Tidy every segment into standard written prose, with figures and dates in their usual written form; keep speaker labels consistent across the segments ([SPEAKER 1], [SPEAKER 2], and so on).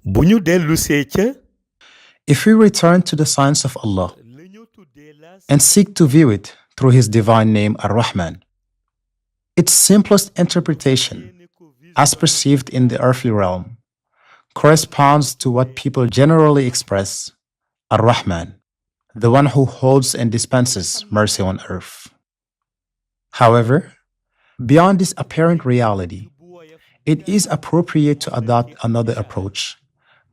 [SPEAKER 1] bu ñu dellusee ca
[SPEAKER 2] If we return to the signs of Allah
[SPEAKER 1] la ñu tuddee la
[SPEAKER 2] and seek to view it through His divine name Ar-Rahman, its simplest interpretation, as perceived in the earthly realm, corresponds to what people generally express Ar-Rahman, the one who holds and dispenses mercy on earth. However, beyond this apparent reality, it is appropriate to adopt another approach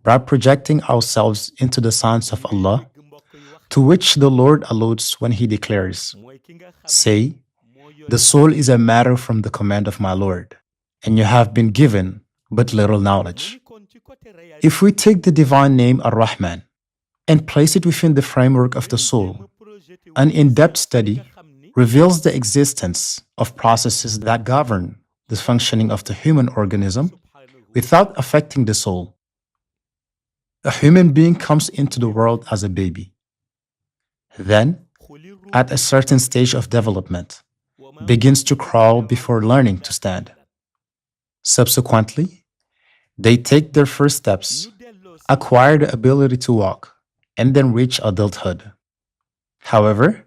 [SPEAKER 2] by projecting ourselves into the signs of Allah, to which the Lord alludes when He declares, "Say, the soul is a matter from the command of my Lord, and you have been given but little knowledge." If we take the divine name Ar-Rahman and place it within the framework of the soul, an in-depth study reveals the existence of processes that govern the functioning of the human organism without affecting the soul. A human being comes into the world as a baby. Then, at a certain stage of development, begins to crawl before learning to stand. Subsequently, they take their first steps, acquire the ability to walk, and then reach adulthood. However,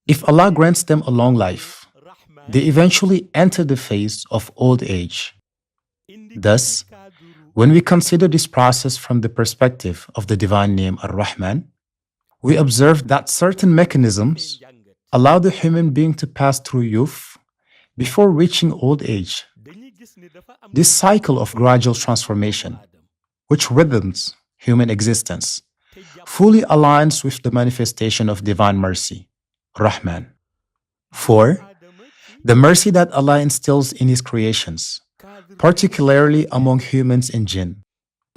[SPEAKER 2] if Allah grants them a long life, they eventually enter the phase of old age. Thus, when we consider this process from the perspective of the divine name Ar-Rahman, we observe that certain mechanisms allow the human being to pass through youth before reaching old age. This cycle of gradual transformation, which rhythms human existence, fully aligns with the manifestation of divine mercy, Rahman. For the mercy that Allah instills in His creations, particularly among humans and jinn,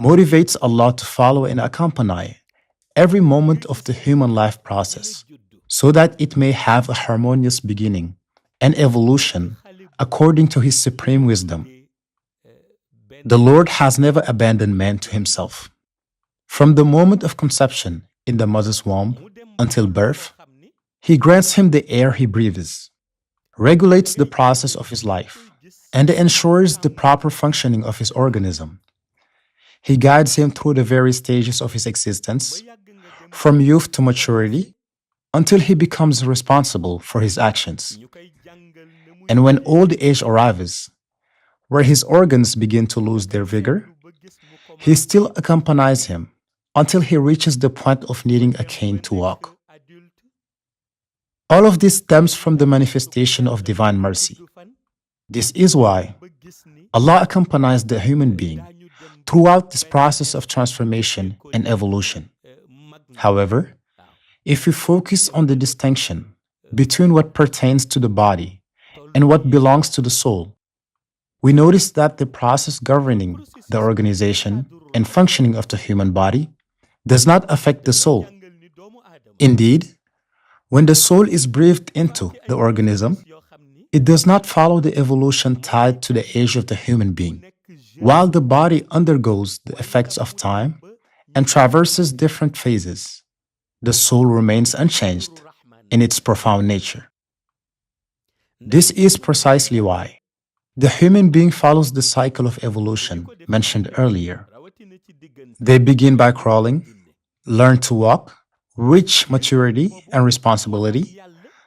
[SPEAKER 2] motivates Allah to follow and accompany every moment of the human life process, so that it may have a harmonious beginning and evolution according to His supreme wisdom. The Lord has never abandoned man to himself. From the moment of conception in the mother's womb until birth, He grants him the air he breathes, regulates the process of his life, and ensures the proper functioning of his organism. He guides him through the various stages of his existence, from youth to maturity, until he becomes responsible for his actions. And when old age arrives, where his organs begin to lose their vigor, He still accompanies him until he reaches the point of needing a cane to walk. All of this stems from the manifestation of divine mercy. This is why Allah accompanies the human being throughout this process of transformation and evolution. However, if we focus on the distinction between what pertains to the body and what belongs to the soul, we notice that the process governing the organization and functioning of the human body does not affect the soul. Indeed, when the soul is breathed into the organism, it does not follow the evolution tied to the age of the human being. While the body undergoes the effects of time and traverses different phases, the soul remains unchanged in its profound nature. This is precisely why the human being follows the cycle of evolution mentioned earlier. They begin by crawling, learn to walk, reach maturity and responsibility,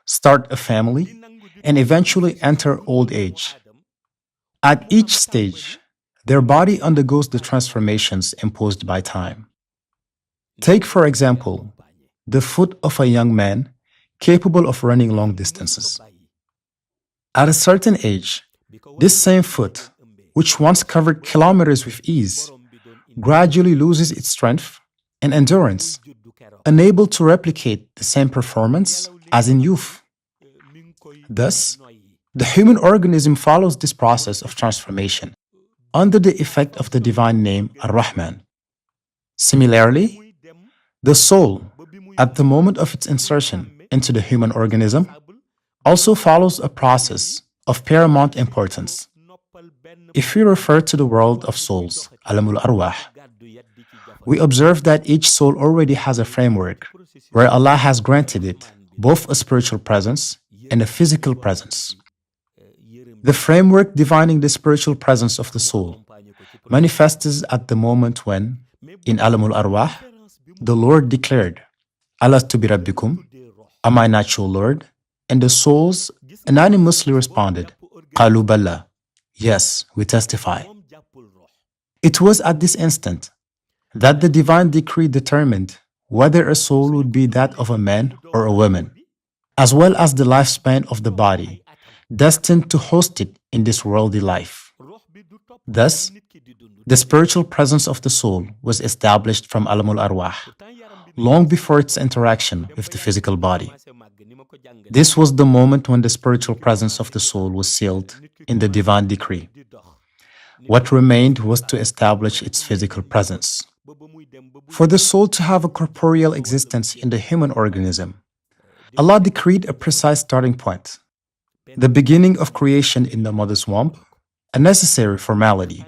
[SPEAKER 2] start a family, and eventually enter old age. At each stage, their body undergoes the transformations imposed by time. Take, for example, the foot of a young man capable of running long distances. At a certain age, this same foot, which once covered kilometers with ease, gradually loses its strength and endurance, unable to replicate the same performance as in youth. Thus, the human organism follows this process of transformation under the effect of the divine name Ar-Rahman. Similarly, the soul, at the moment of its insertion into the human organism, also follows a process of paramount importance. If we refer to the world of souls, ALAMUL ARWAH, we observe that each soul already has a framework where Allah has granted it both a spiritual presence and a physical presence. The framework defining the spiritual presence of the soul manifests at the moment when, in ALAMUL ARWAH, the Lord declared, Alastu bi rabbikum, am I not your Lord? And the souls unanimously responded, Qalu bala, yes, we testify. It was at this instant that the divine decree determined whether a soul would be that of a man or a woman, as well as the lifespan of the body, destined to host it in this worldly life. Thus, the spiritual presence of the soul was established from Alamul Arwah, long before its interaction with the physical body. This was the moment when the spiritual presence of the soul was sealed in the divine decree. What remained was to establish its physical presence. For the soul to have a corporeal existence in the human organism, Allah decreed a precise starting point, the beginning of creation in the mother's womb, a necessary formality.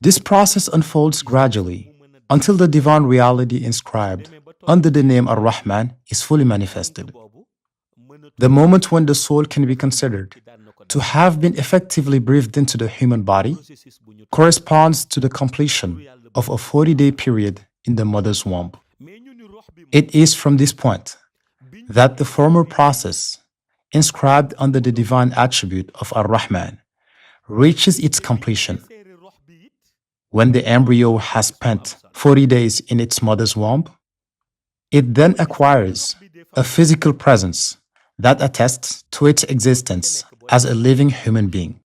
[SPEAKER 2] This process unfolds gradually until the divine reality inscribed under the name Ar-Rahman is fully manifested. The moment when the soul can be considered to have been effectively breathed into the human body corresponds to the completion of a 40-day period in the mother's womb. It is from this point that the former process, inscribed under the divine attribute of Ar-Rahman, reaches its completion. When the embryo has spent 40 days in its mother's womb, it then acquires a physical presence that attests to its existence as a living human being,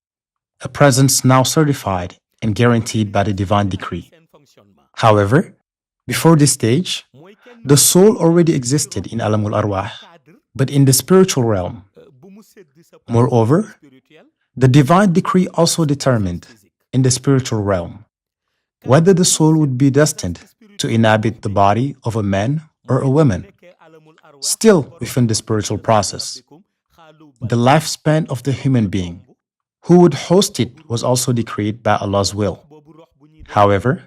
[SPEAKER 2] a presence now certified and guaranteed by the divine decree. However, before this stage, the soul already existed in Alamul Arwah, but in the spiritual realm. Moreover, the divine decree also determined, in the spiritual realm, whether the soul would be destined to inhabit the body of a man or a woman. Still within the spiritual process, the lifespan of the human being who would host it was also decreed by Allah's will. However,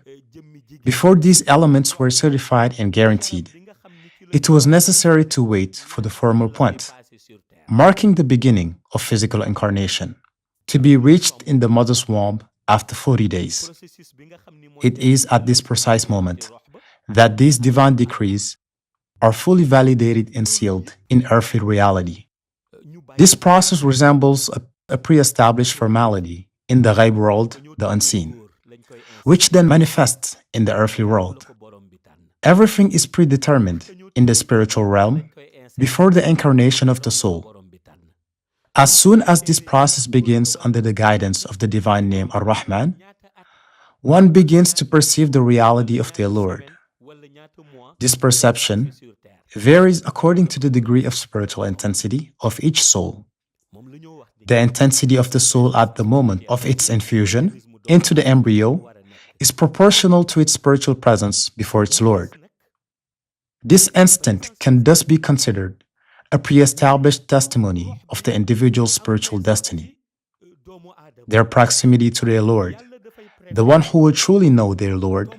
[SPEAKER 2] before these elements were certified and guaranteed, it was necessary to wait for the formal point, marking the beginning of physical incarnation, to be reached in the mother's womb after 40 days. It is at this precise moment that these divine decrees are fully validated and sealed in earthly reality. This process resembles a pre-established formality in the ghaib world, the unseen, which then manifests in the earthly world. Everything is predetermined in the spiritual realm before the incarnation of the soul. As soon as this process begins under the guidance of the divine name Ar-Rahman, one begins to perceive the reality of their Lord. This perception varies according to the degree of spiritual intensity of each soul. The intensity of the soul at the moment of its infusion into the embryo is proportional to its spiritual presence before its Lord. This instant can thus be considered a pre-established testimony of the individual's spiritual destiny. Their proximity to their Lord, the one who will truly know their Lord,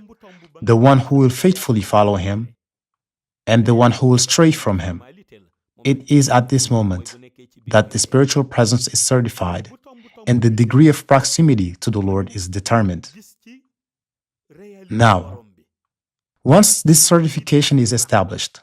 [SPEAKER 2] the one who will faithfully follow Him, and the one who will stray from Him. It is at this moment that the spiritual presence is certified and the degree of proximity to the Lord is determined. Now, once this certification is established,